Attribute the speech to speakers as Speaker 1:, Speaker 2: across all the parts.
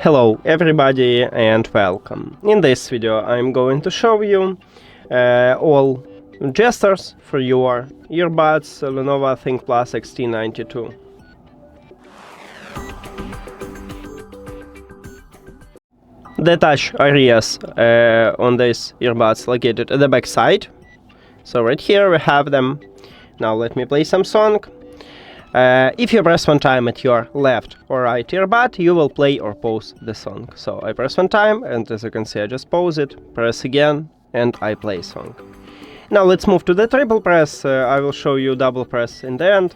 Speaker 1: Hello everybody and welcome. In this video I'm going to show you all gestures for your earbuds LENOVO ThinkPlus XT92. The touch areas on these earbuds located at the back side. So right here we have them. Now let me play some song. If you press one time at your left or right earbud, you will play or pause the song. So I press one time, and as you can see I just pause it, press again, and I play song. Now let's move to the triple press. I will show you double press in the end.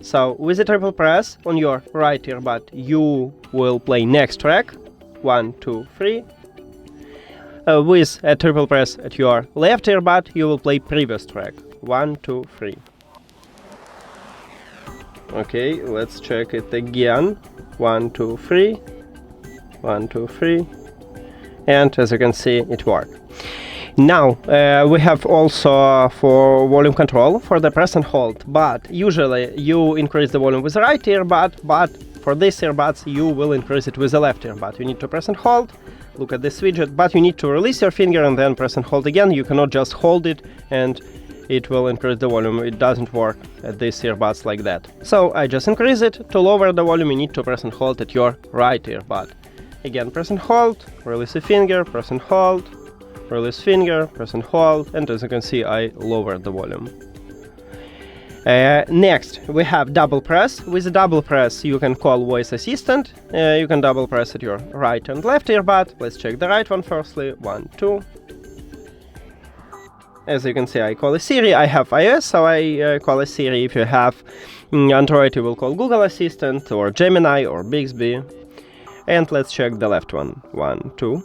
Speaker 1: So with the triple press on your right earbud, you will play next track, 1, 2, 3. With a triple press at your left earbud, you will play previous track, 1, 2, 3. Okay, let's check it again. 1, 2, 3. 1, 2, 3. And as you can see, it worked. Now, we have also for volume control for the press and hold. But usually you increase the volume with the right earbud, but for these earbuds you will increase it with the left earbud. You need to press and hold, look at this widget, but you need to release your finger and then press and hold again. You cannot just hold it and it will increase the volume. It doesn't work at these earbuds like that. So I just increase it. To lower the volume you need to press and hold at your right earbud. Again, press and hold, release a finger, press and hold, release finger, press and hold, and as you can see I lowered the volume. Next we have double press. With the double press you can call voice assistant. You can double press at your right and left earbud. Let's check the right one firstly. 1, 2. As you can see, I call a Siri. I have iOS, so I call a Siri. If you have Android, you will call Google Assistant, or Gemini, or Bixby. And let's check the left one. 1, 2.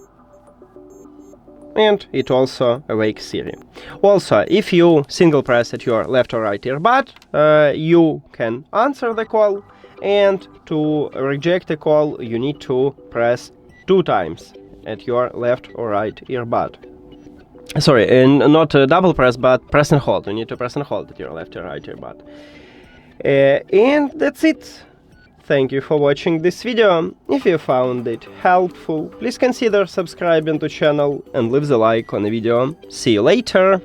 Speaker 1: And it also awakes Siri. Also, if you single press at your left or right earbud, you can answer the call. And to reject a call, you need to press 2 times at your left or right earbud. Sorry, and not double press, but press and hold. You need to press and hold at your left or right earbud. And that's it. Thank you for watching this video. If you found it helpful, please consider subscribing to the channel and leave the like on the video. See you later!